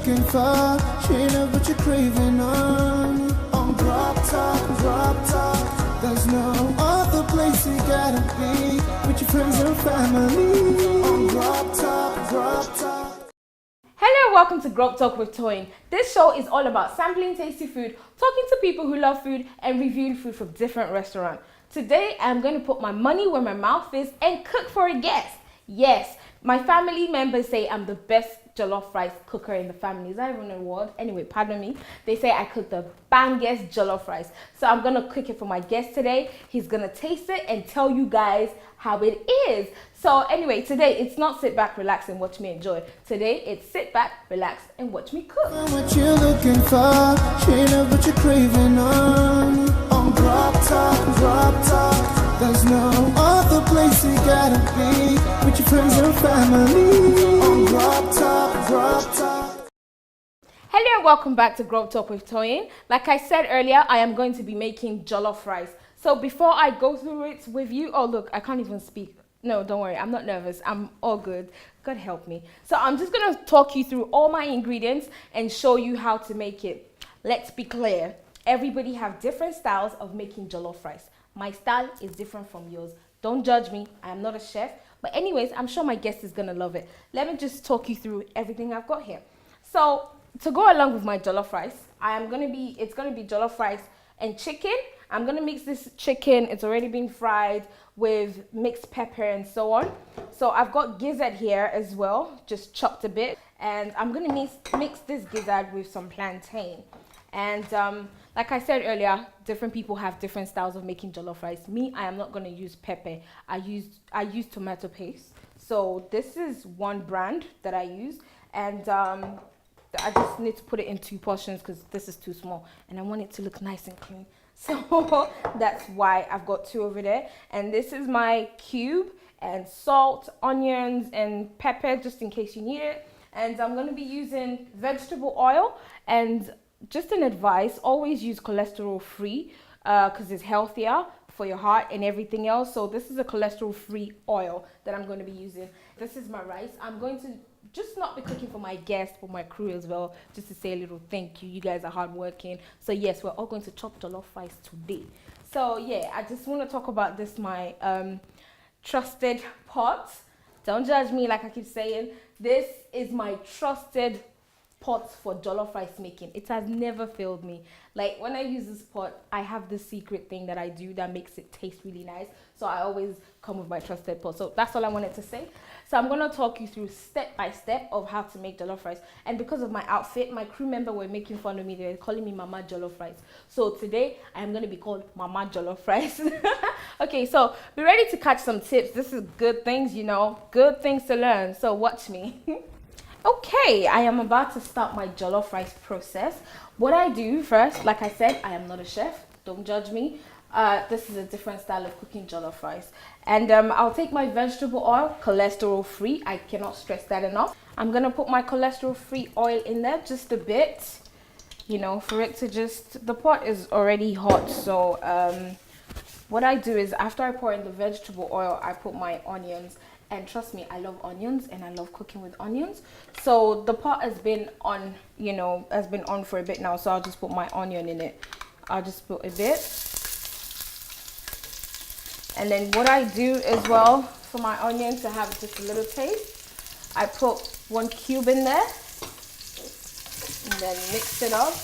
looking for. She know what you're craving on GrubTalk. There's no other place you gotta be with your friends and family on GrubTalk. Hello and welcome to GrubTalk with Toyin. This show is all about sampling tasty food, talking to people who love food, and reviewing food from different restaurants. Today, I'm going to put my money where my mouth is and cook for a guest. Yes, my family members say I'm the best jollof rice cooker in the family. Is that even an award? Anyway, pardon me. They say I cook the bangest jollof rice. So I'm going to cook it for my guest today. He's going to taste it and tell you guys how it is. So anyway, today it's not sit back, relax and watch me enjoy. Today it's sit back, relax and watch me cook. What you're looking for, she know what you're craving on GrubTalk. There's no other place you gotta be with your friends and family on GrubTalk. Hello and welcome back to GrubTalk with Toyin. Like I said earlier, I am going to be making jollof rice. So before I go through it with you, oh look, I can't even speak. No, don't worry, I'm not nervous. I'm all good. God help me. So I'm just going to talk you through all my ingredients and show you how to make it. Let's be clear. Everybody have different styles of making jollof rice. My style is different from yours. Don't judge me. I am not a chef. But anyways, I'm sure my guest is going to love it. Let me just talk you through everything I've got here. So to go along with my jollof rice, it's going to be jollof rice and chicken. I'm going to mix this chicken. It's already been fried with mixed pepper and so on. So I've got gizzard here as well, just chopped a bit. And I'm going to mix this gizzard with some plantain. And like I said earlier, different people have different styles of making jollof rice. Me, I am not going to use pepper. I use tomato paste. So this is one brand that I use. And I just need to put it in 2 portions because this is too small. And I want it to look nice and clean. So that's why I've got 2 over there. And this is my cube and salt, onions and pepper just in case you need it. And I'm going to be using vegetable oil. And just an advice, always use cholesterol free because it's healthier for your heart and everything else. So this is a cholesterol free oil that I'm going to be using. This is my rice. I'm going to just not be cooking for my guests, for my crew as well, just to say a little thank you. You guys are hardworking. So yes, we're all going to chop jollof rice today. So yeah, I just want to talk about this, my trusted pot. Don't judge me like I keep saying. This is my trusted pot for jollof rice making. It has never failed me. Like when I use this pot, I have this secret thing that I do that makes it taste really nice. So I always come with my trusted pot. So that's all I wanted to say. So I'm going to talk you through step by step of how to make jollof rice. And because of my outfit, my crew member were making fun of me. They were calling me Mama Jollof Rice. So today I'm going to be called Mama Jollof Rice. Okay, so be ready to catch some tips. This is good things, you know, good things to learn. So watch me. Okay, I am about to start my jollof rice process. What I do first, like I said, I am not a chef. Don't judge me. This is a different style of cooking jollof rice. And I'll take my vegetable oil, cholesterol free. I cannot stress that enough. I'm going to put my cholesterol free oil in there just a bit, you know, for it to just, the pot is already hot. So what I do is after I pour in the vegetable oil, I put my onions. And trust me, I love onions and I love cooking with onions. So the pot has been on, you know, has been on for a bit now. So I'll just put my onion in it. I'll just put a bit. And then what I do as well for my onion to have just a little taste, I put 1 cube in there and then mix it up.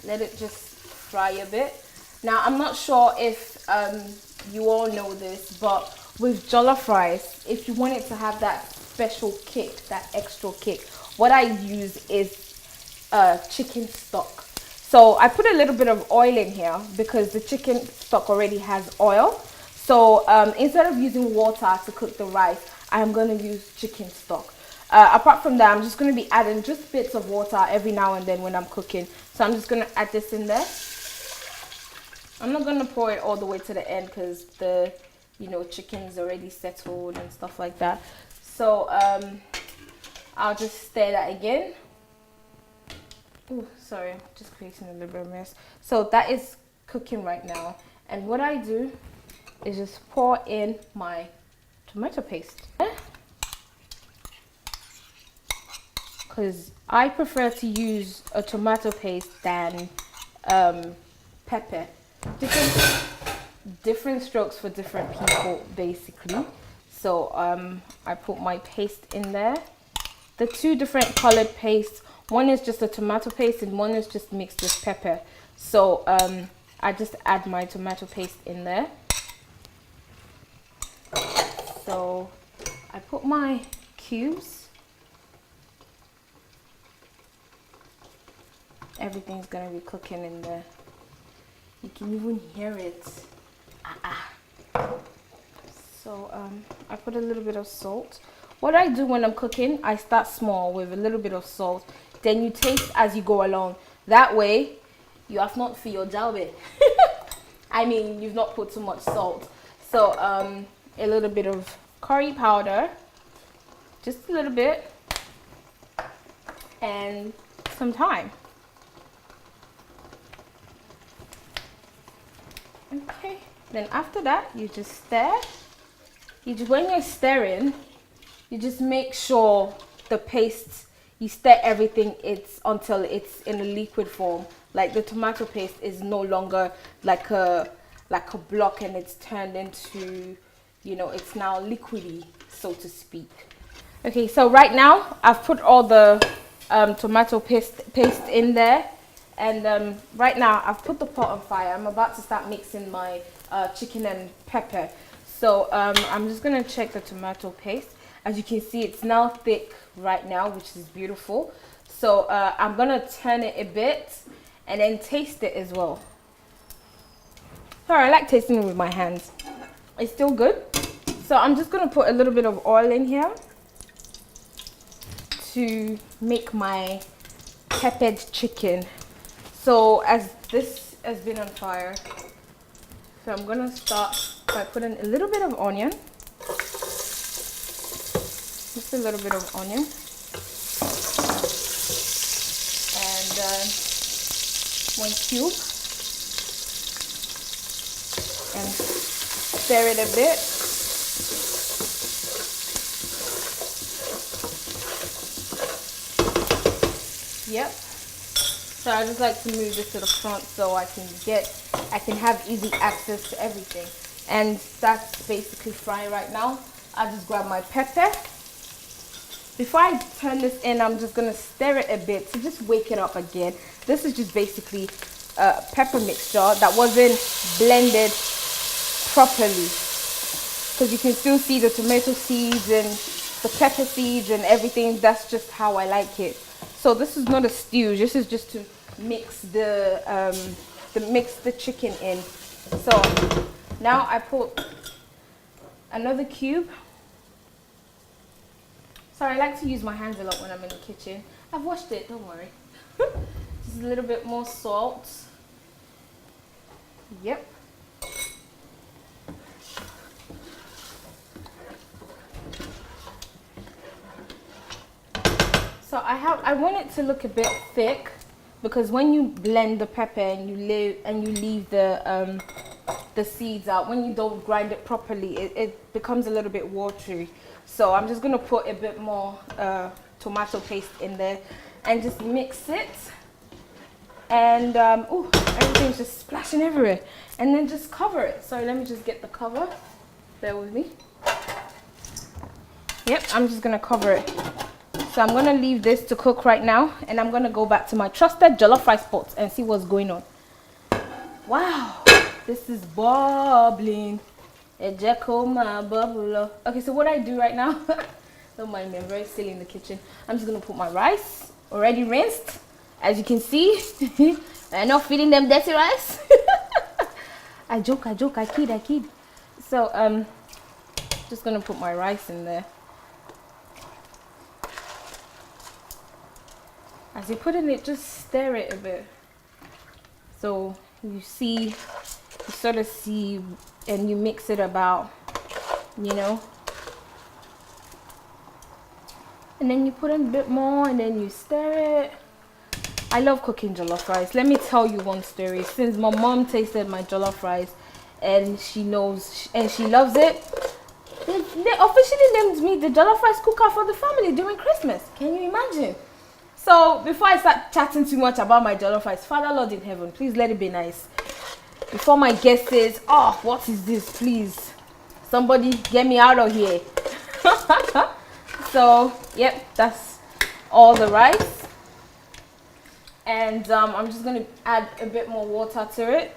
Let it just fry a bit. Now, I'm not sure if you all know this, but with jollof rice, if you want it to have that special kick, that extra kick, what I use is chicken stock. So I put a little bit of oil in here because the chicken stock already has oil. So instead of using water to cook the rice, I'm going to use chicken stock. Apart from that, I'm just going to be adding just bits of water every now and then when I'm cooking. So I'm just going to add this in there. I'm not going to pour it all the way to the end because the, you know, chicken's already settled and stuff like that. So I'll just stir that again. Oh, sorry, just creating a little bit of mess. So that is cooking right now. And what I do is just pour in my tomato paste. because I prefer to use a tomato paste than pepper. Different strokes for different people, basically. So I put my paste in there. The two different colored pastes, one is just a tomato paste and one is just mixed with pepper. So I just add my tomato paste in there. So I put my cubes. Everything's gonna be cooking in there. You can even hear it. So I put a little bit of salt. What I do when I'm cooking, I start small with a little bit of salt. Then you taste as you go along. That way, you have not feel your jalbe. I mean, you've not put too much salt. So a little bit of curry powder, just a little bit, and some thyme. Okay, then after that, you just stir. When you're stirring, you just make sure the paste, you stir everything until it's in a liquid form. Like the tomato paste is no longer like a block, and it's turned into, you know, it's now liquidy, so to speak. Okay, so right now I've put all the tomato paste in there. And right now I've put the pot on fire. I'm about to start mixing my chicken and pepper. So I'm just gonna check the tomato paste. As you can see, it's now thick right now, which is beautiful. So I'm gonna turn it a bit and then taste it as well. Sorry, I like tasting it with my hands. It's still good. So I'm just gonna put a little bit of oil in here to make my peppered chicken. So as this has been on fire, so I'm gonna start by putting a little bit of onion, just a little bit of onion, and 1 cube, and stir it a bit. Yep. So I just like to move this to the front so I can have easy access to everything. And that's basically frying right now. I just grab my pepper. Before I turn this in, I'm just gonna stir it a bit to just wake it up again. This is just basically a pepper mixture that wasn't blended properly, because you can still see the tomato seeds and the pepper seeds and everything. That's just how I like it. So this is not a stew. This is just to mix the chicken in. So now I put another cube. Sorry, I like to use my hands a lot when I'm in the kitchen. I've washed it, don't worry. Just a little bit more salt. Yep. So I want it to look a bit thick, because when you blend the pepper and you leave the seeds out, when you don't grind it properly, it becomes a little bit watery. So I'm just gonna put a bit more tomato paste in there and just mix it. And oh, everything's just splashing everywhere. And then just cover it. Sorry, let me just get the cover. Bear with me. Yep, I'm just gonna cover it. So I'm gonna leave this to cook right now, and I'm gonna go back to my trusted jollof rice pot and see what's going on. Wow, this is bubbling. Okay, so what I do right now, don't mind me, I'm very silly in the kitchen. I'm just gonna put my rice, already rinsed, as you can see. I'm not feeding them dirty rice. I joke, I kid. So just gonna put my rice in there. As you put in it, just stir it a bit. So you sort of see, and you mix it about, you know. And then you put in a bit more, and then you stir it. I love cooking jollof rice. Let me tell you one story. Since my mom tasted my jollof rice, and she knows, and she loves it, they officially named me the jollof rice cooker for the family during Christmas. Can you imagine? So before I start chatting too much about my jollof rice, Father Lord in heaven, please let it be nice. Before my guest says, oh, what is this? Please, somebody get me out of here. So, yep, that's all the rice. And I'm just going to add a bit more water to it.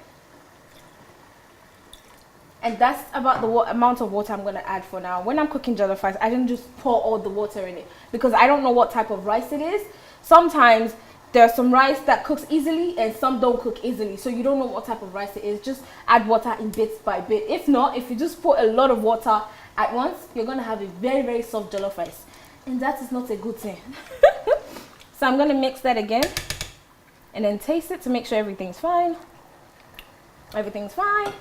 And that's about the amount of water I'm going to add for now. When I'm cooking jollof rice, I don't just pour all the water in it because I don't know what type of rice it is. Sometimes there's some rice that cooks easily and some don't cook easily. So you don't know what type of rice it is. Just add water in bits by bit. If not, if you just put a lot of water at once, you're going to have a very, very soft jollof rice. And that is not a good thing. So I'm going to mix that again. And then taste it to make sure everything's fine. Everything's fine.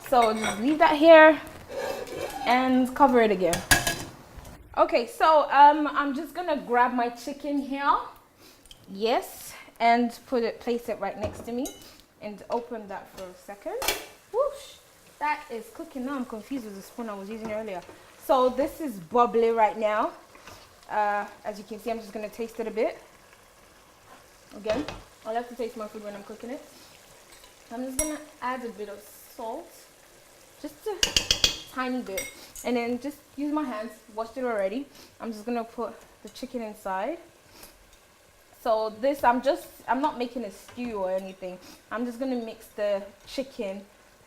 So just leave that here and cover it again. Okay, so I'm just gonna grab my chicken here. Yes, and place it right next to me and open that for a second. Whoosh, that is cooking now. I'm confused with the spoon I was using earlier. So this is bubbly right now. As you can see, I'm just gonna taste it a bit. Again, I like to taste my food when I'm cooking it. I'm just gonna add a bit of salt. Just a tiny bit, and then just use my hands, washed it already. I'm just gonna put the chicken inside. So this, I'm not making a stew or anything. I'm just gonna mix the chicken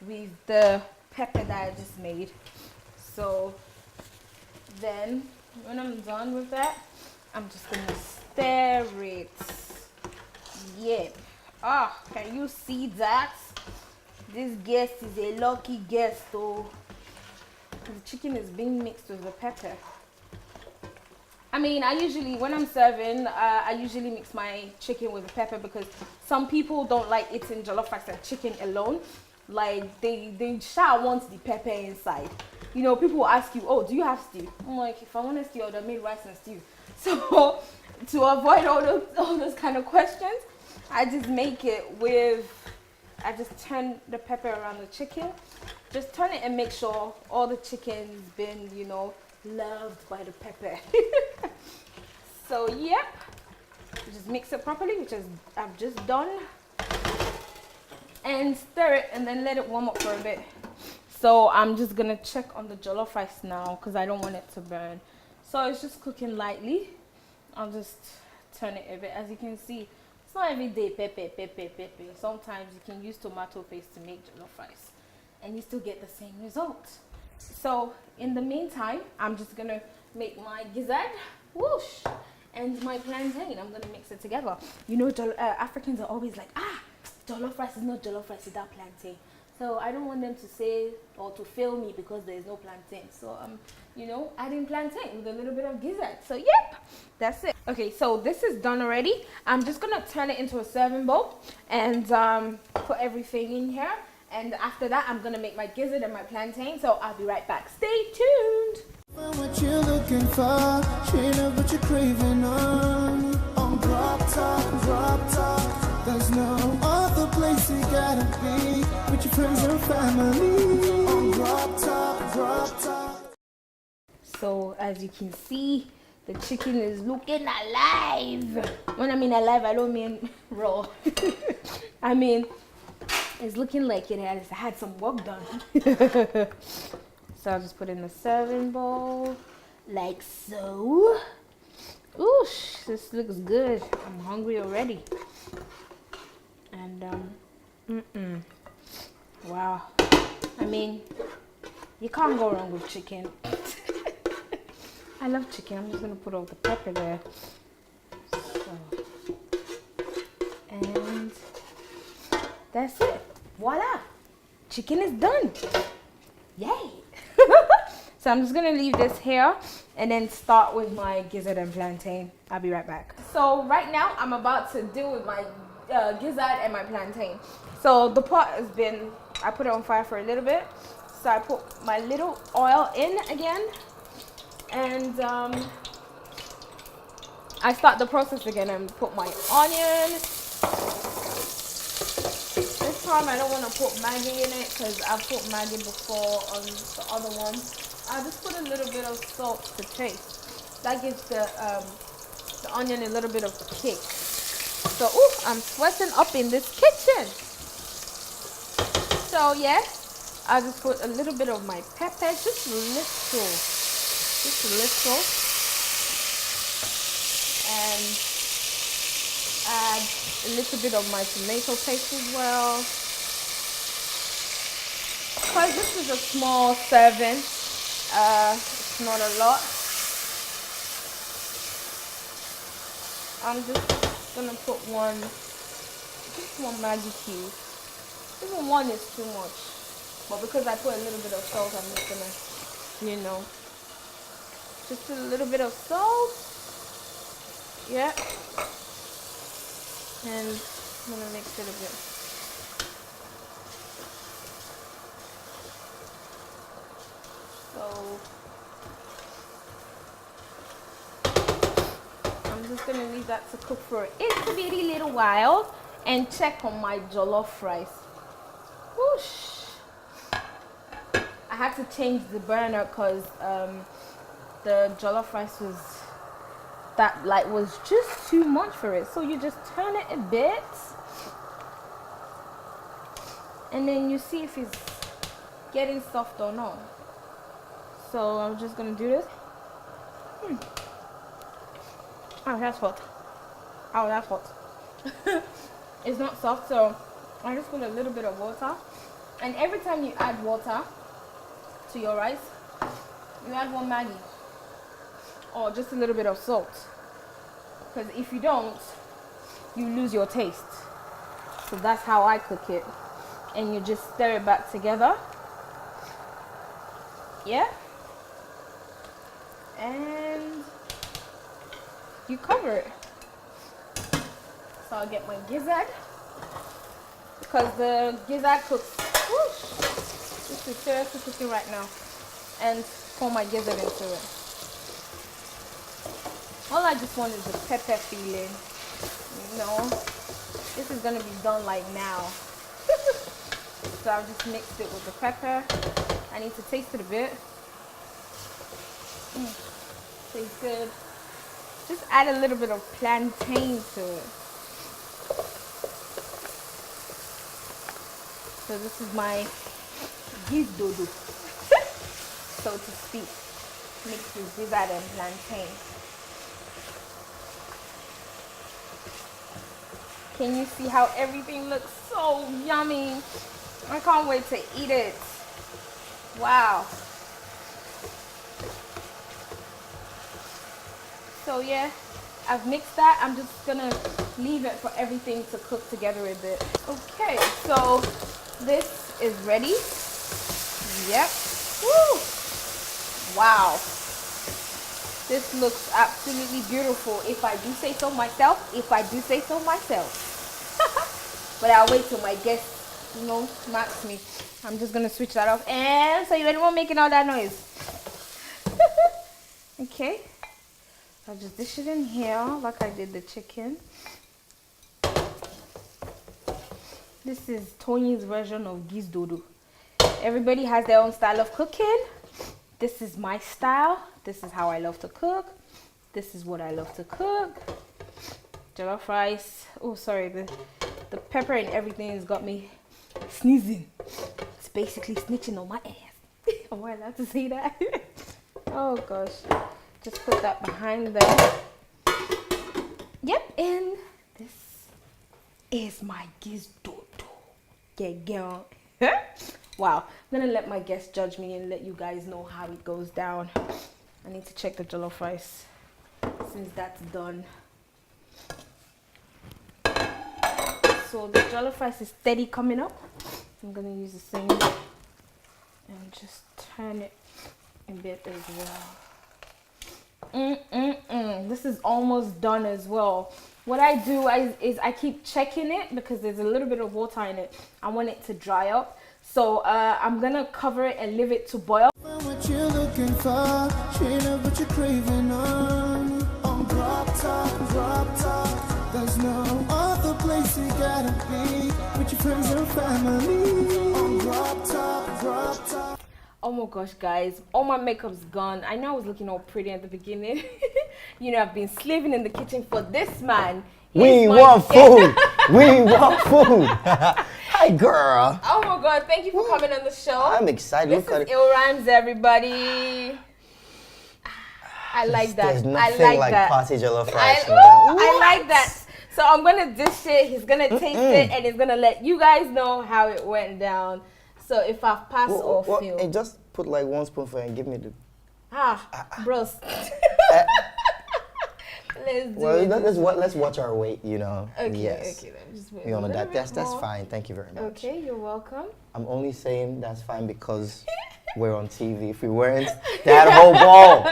with the pepper that I just made. So then when I'm done with that, I'm just gonna stir it. Yeah. Ah, can you see that? This guest is a lucky guest, though. The chicken is being mixed with the pepper. I mean, I usually, when I'm serving, I usually mix my chicken with the pepper because some people don't like eating jollof rice and chicken alone. Like, they sure want the pepper inside. You know, people will ask you, oh, do you have stew? I'm like, if I want a stew, I would have made rice and stew. So, to avoid all those kind of questions, I just make it with... I just turn the pepper around the chicken. Just turn it and make sure all the chicken's been, you know, loved by the pepper. So, yep. Just mix it properly, which is I've just done. And stir it and then let it warm up for a bit. So, I'm just going to check on the jollof rice now because I don't want it to burn. So, it's just cooking lightly. I'll just turn it a bit. As you can see, it's not every day pepper. Sometimes you can use tomato paste to make jollof rice and you still get the same result. So in the meantime, I'm just gonna make my gizzard, whoosh, and my plantain. I'm gonna mix it together. You know, Africans are always like, jollof rice is not jollof rice without plantain. So I don't want them to say or to fail me because there is no plantain. So I'm, you know, adding plantain with a little bit of gizzard. So yep, that's it. Okay, so this is done already. I'm just gonna turn it into a serving bowl and put everything in here. And after that, I'm gonna make my gizzard and my plantain. So I'll be right back. Stay tuned. What you're looking for, straight up what you're craving on GrubTalk. There's no other place you gotta be with your friends and family on GrubTalk. So as you can see, the chicken is looking alive. When I mean alive, I don't mean raw. I mean, it's looking like it has had some work done. So I'll just put it in the serving bowl, like so. Oosh, this looks good. I'm hungry already. And wow. I mean, you can't go wrong with chicken. I love chicken. I'm just gonna put all the pepper there. So, and that's it. Voila! Chicken is done. Yay! So I'm just gonna leave this here and then start with my gizzard and plantain. I'll be right back. So right now I'm about to deal with my gizzard and my plantain. So the pot has been, I put it on fire for a little bit. So I put my little oil in again and I start the process again and put my onion. This time I don't want to put Maggi in it because I've put Maggi before on the other one. I just put a little bit of salt to taste. That gives the the onion a little bit of kick. So, ooh, I'm sweating up in this kitchen. So, yeah, I'll just put a little bit of my pepper, just a little. And add a little bit of my tomato paste as well. Because this is a small serving, it's not a lot. I'm just gonna put just one Maggi cube. Even one is too much, but because I put a little bit of salt, I'm just gonna, just a little bit of salt. Yeah, and I'm gonna mix it a bit. So I'm just gonna leave that to cook for a itty bitty little while and check on my jollof rice. Whoosh! I had to change the burner because the jollof rice was just too much for it. So you just turn it a bit and then you see if it's getting soft or not. So I'm just gonna do this. Oh, that's hot. Oh, that's hot. It's not soft, so I just put a little bit of water. And every time you add water to your rice, you add one Maggi or just a little bit of salt. Because if you don't, you lose your taste. So that's how I cook it. And you just stir it back together. Yeah. And you cover it. So I'll get my gizzard, because the gizzard cooks. Whoosh, this is seriously cooking right now. And pour my gizzard into it. All I just want is the pepper feeling. This is gonna be done like now. So I've just mixed it with the pepper. I need to taste it a bit. Tastes good. Just add a little bit of plantain to it. So this is my Gizz dodo, so to speak, mixed with gizzard and plantain. Can you see how everything looks so yummy? I can't wait to eat it. Wow. So yeah, I've mixed that. I'm just gonna leave it for everything to cook together a bit. Okay, so this is ready. Yep. Woo! Wow. This looks absolutely beautiful, if I do say so myself. But I'll wait till my guests, smacks me. I'm just gonna switch that off. And so you anyone making all that noise? Okay. I'll just dish it in here like I did the chicken. This is Tony's version of Gizz dodo. Everybody has their own style of cooking. This is my style. This is how I love to cook. This is what I love to cook. Jollof rice. Oh, sorry. The pepper and everything has got me sneezing. It's basically snitching on my ass. Am I allowed to say that? Oh, gosh. Just put that behind there. Yep, and this is my Gizz dodo. Yeah, girl. Wow, I'm gonna let my guests judge me and let you guys know how it goes down. I need to check the jollof rice since that's done. So the jollof rice is steady coming up. I'm gonna use the same and just turn it a bit as well. This is almost done as well. What I do is I keep checking it because there's a little bit of water in it. I want it to dry up. So I'm gonna cover it and leave it to boil. What you're looking for, straight up what you're craving on GrubTalk. There's no other place you gotta be with your friends and family on GrubTalk. Oh my gosh, guys, all my makeup's gone. I know I was looking all pretty at the beginning. You know, I've been slaving in the kitchen for this man. We want food. We want food. Hi, girl. Oh my God! Thank you for coming on the show. I'm excited. This is Illrymz, everybody. I like that. There's nothing I like like that. party jollof rice. I like that. So I'm gonna dish it. He's gonna taste it, and he's gonna let you guys know how it went down. So if I pass or fail, and just put like 1 spoonful and give me the. bros. Let's do it. Let's watch our weight. You know. Okay. Yes. Okay. Then just wait You know a little that's bit more. fine. Thank you very much. Okay, you're welcome. I'm only saying that's fine because we're on TV. If we weren't, that whole ball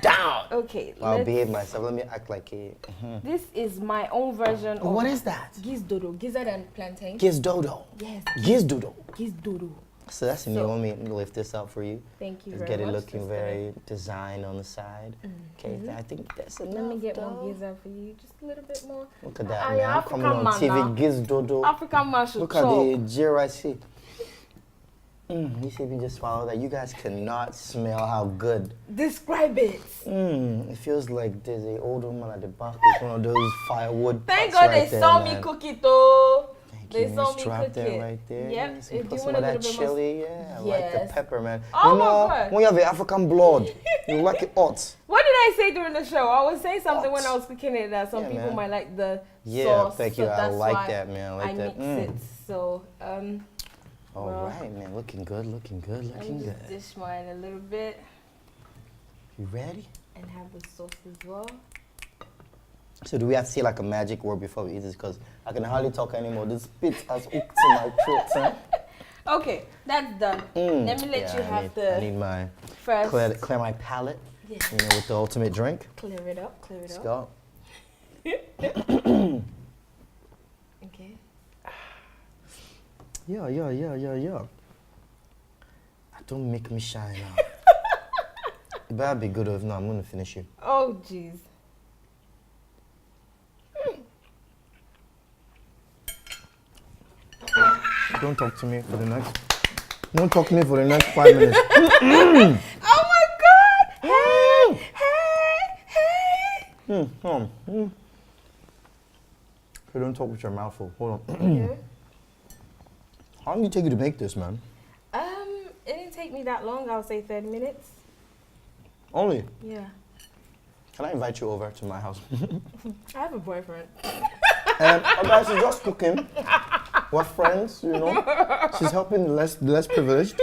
down. Okay. I'll behave myself. Let me act like a. This is my own version of. What is that? Dodo, gizzard and plantain. Gizz dodo. Yes. Gizz dodo. Dodo. So that's me. You want me to lift this up for you? Thank you Let's very get much. it looking very designed on the side. Okay, I think that's enough. Let me get though. more gizzard for you. Just a little bit more. Look at that, Ah, man. yeah, I'm coming on African man TV. Gizz dodo. African man should Look at chop. the GRIC. You see me just swallow that. You guys cannot smell how good. Describe it. It feels like there's an old woman at the back with one of those firewood. Thank pots God right they there, saw man. me cook it though. Thank They you, saw miss. me Drop cook that it. right there. Yep. Yes, Do you put some want of a that little bit more? chili. Yeah, I like the Yes. pepper, man. Oh you my know, God. when you have the African blood, you like it hot. What did I say during the show? I was saying something when What? I was cooking it that some Yeah, people man. might like the Yeah, sauce. thank you. So I that's like why that, man. I like that. mix it. So All well, right, man. Looking good, looking good, let looking me good. just dish mine a little bit You ready? and have the sauce as well. So do we have to say like a magic word before we eat this? Because I can hardly talk anymore. The spit has hooked to my throat, huh? Okay, that's done. Let me let you have I need my first. clear my palate. Yeah. You know, with the ultimate drink. Clear it up. Clear it Let's up. go. Okay. Yeah. Don't make me shine now. It better be good or if not, I'm gonna finish you. Oh, jeez. Don't talk to me for the next. Don't talk to me for the next 5 minutes. Oh my God! Hey! So don't talk with your mouth full. Hold on. Yeah. How long did it take you to make this, man? It didn't take me that long. I'll say 30 minutes. Only. Yeah. Can I invite you over to my house? I have a boyfriend. Guys, she's just cooking. We're friends, you know. She's helping the less privileged.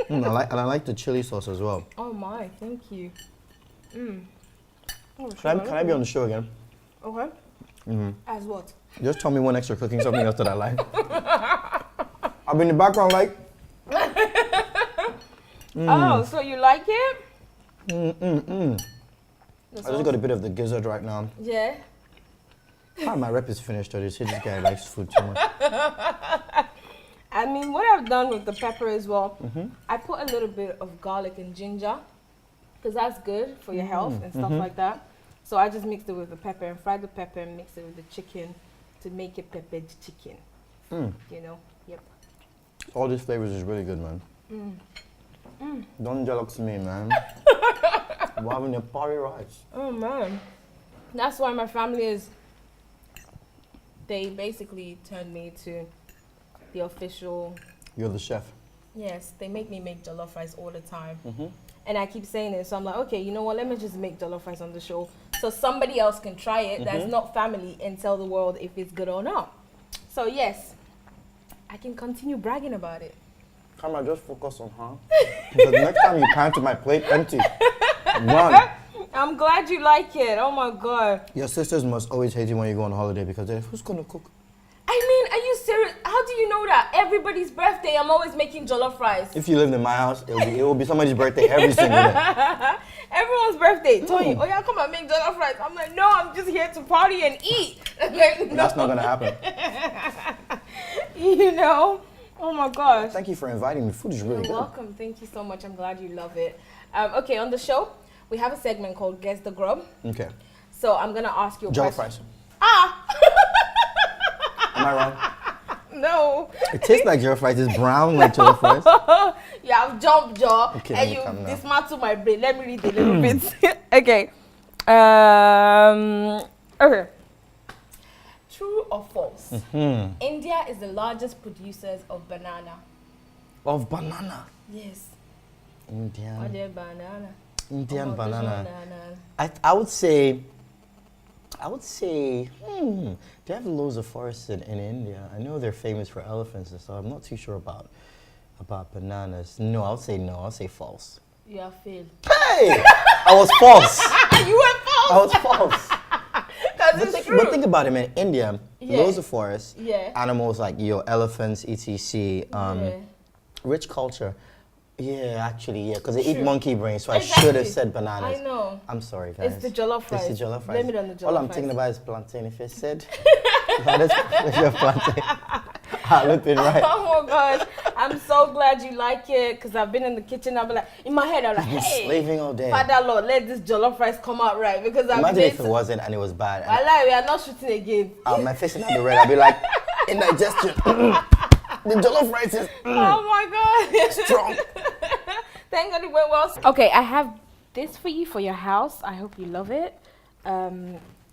I like the chili sauce as well. Oh my, thank you. Oh, Can I be on the show again? Okay. As what? Just tell me when next you're cooking something else that I like. I'll be in the background like. Oh, so you like it? I just got a bit of the gizzard right now. Yeah. My rep is finished already. See, this guy likes food too much. I mean, what I've done with the pepper as well, I put a little bit of garlic and ginger because that's good for your health and stuff like that. So I just mixed it with the pepper and fried the pepper and mixed it with the chicken to make it peppered chicken. You know? Yep. All these flavors is really good, man. Don't jealous me, man. We're having a party rice. Oh man. That's why my family is, they basically turned me to the official. You're the chef. Yes, they make me make jollof rice all the time. And I keep saying it, so I'm like, okay, you know what, let me just make jollof rice on the show so somebody else can try it that's not family and tell the world if it's good or not. So yes, I can continue bragging about it. Camera, just focus on her. Because next time you pan to my plate empty, run. I'm glad you like it. Oh my God. Your sisters must always hate you when you go on holiday because they're, who's gonna cook? I mean, are you serious? How do you know that? Everybody's birthday, I'm always making jollof rice. If you lived in my house, it will be somebody's birthday every single day. Everyone's birthday. Tony, oh yeah, come and make jollof rice. I'm like, no, I'm just here to party and eat. That's not gonna happen. You know? Oh my gosh. Thank you for inviting me. Food is really You're good. welcome. Thank you so much. I'm glad you love it. Okay, on the show, we have a segment called Guess the Grub. Okay. So I'm gonna ask you a Jollof question. rice. Am I wrong? No. It tastes like jollof rice. It's brown like jollof rice. You have jump jaw Okay, and let me you calm down. dismantle my brain. Let me read a little bit. Okay. Okay. True or false? India is the largest producers of banana. Of banana. Yes. Indian. Or the banana. Indian banana. I would say, they have loads of forests in India. I know they're famous for elephants and stuff. I'm not too sure about bananas. No, I'll say false. You have failed. Hey! I was false. You were false. I was false. True. But think about it, man. India, loads of forests, animals like elephants, etc. Rich culture. Yeah, actually, because they eat monkey brains, so I should have said bananas. I know. I'm sorry, guys. It's the jollof rice. It's the jollof rice. Blame it on the jollof All I'm rice. thinking about is plantain. If it said, your plantain, I looked it right. Oh my gosh, I'm so glad you like it because I've been in the kitchen. I'll be like, in my head, I'm like, hey, slaving all day. Father Lord, let this jollof rice come out right because I've Imagine been if it wasn't and it was bad. I lie, we are not shooting again. My face would be red. I'd be like, indigestion. The jollof rice is oh my god, strong. Thank God it went well. Okay, I have this for you for your house. I hope you love it.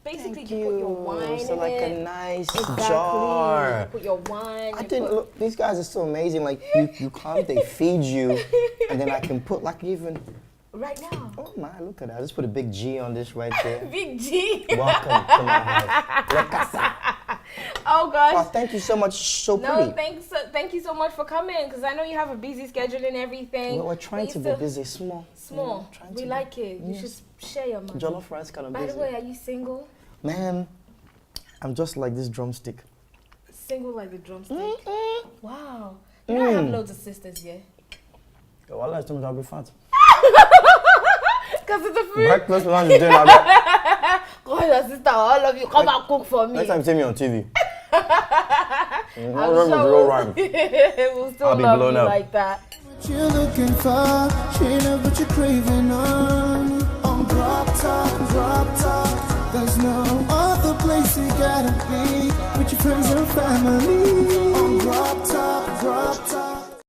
Basically, you put your wine so in like it. a nice Exactly. jar. You put your wine. I didn't look. These guys are so amazing. Like you come, they feed you, and then I can put like even. Right now. Oh my! Look at that. I just put a big G on this right there. Big G. Welcome to my house. La casa. Oh gosh. Oh, thank you so much. So pretty. No, thank you so much for coming because I know you have a busy schedule and everything. Well, we're trying to be busy. Small. We like it. You should share your money. Jollof rice kind of busy. By the way, are you single? Man, I'm just like this drumstick. Single like the drumstick? Wow. You know I have loads of sisters, yeah? Well, last time I'll be fat. Because of the food? Breakfast, lunch, dinner. Call your sister, all of you, come and cook for me. Next time, see me on TV. I'm sure we'll still I'll be love blown you up. like that. What you're looking for, she know what you're craving on GrubTalk. There's no other place you gotta be with your friends and family. On GrubTalk.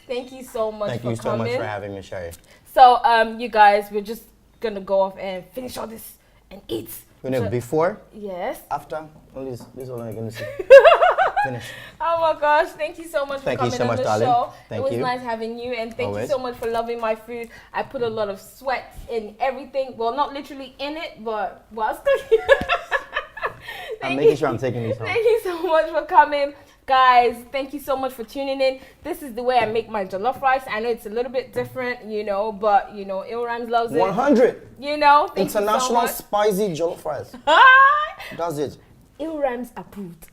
Thank you so much Thank for you so coming. much for having me, Sherry. So, you guys, we're just gonna go off and finish all this and eat. Before? Yes. After? Only this is all I'm gonna say. Finish. Oh my gosh, thank you so much for coming on the show. Thank it was you. nice having you, and thank Always. you so much for loving my food. I put a lot of sweat in everything. Well, not literally in it, but whilst cooking. I'm making sure I'm taking these home. Thank you so much for coming. Guys, thank you so much for tuning in. This is the way I make my jollof rice. I know it's a little bit different, but Illrymz loves it. 100. Thank International you so much. spicy jollof rice. Does it? Illrymz approved.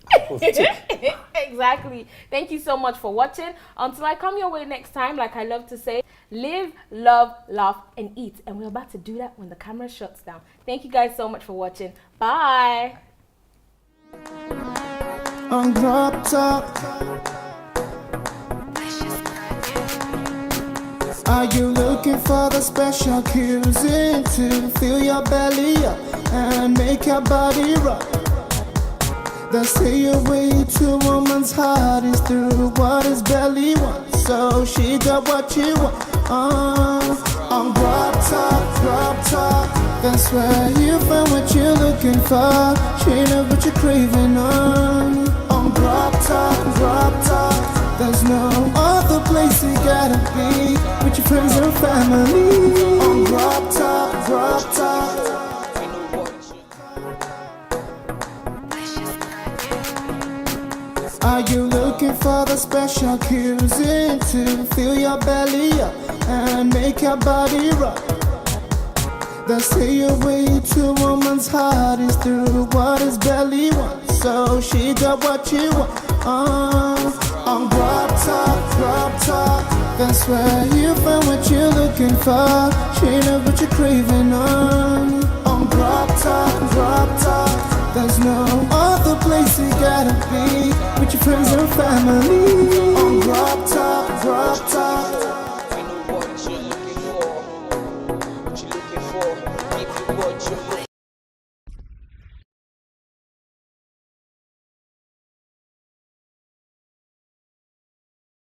Exactly. Thank you so much for watching. Until I come your way next time, like I love to say, live, love, laugh, and eat. And we're about to do that when the camera shuts down. Thank you guys so much for watching. Bye. On GrubTalk. Are you looking for the special cuisine to fill your belly up and make your body rock? They say your way to a woman's heart is through what his belly wants, so she got what you want. On GrubTalk, that's where you find what you're looking for. She know what you're craving on GrubTalk. There's no other place you gotta be with your friends and family. On GrubTalk. Are you looking for the special cuisine to fill your belly up and make your body rock? They say your way to a woman's heart is through what his belly wants, so she got what you want. On GrubTalk, that's where you find what you're looking for. She know what you're craving on GrubTalk. There's no other place you gotta be with your friends and family. On GrubTalk.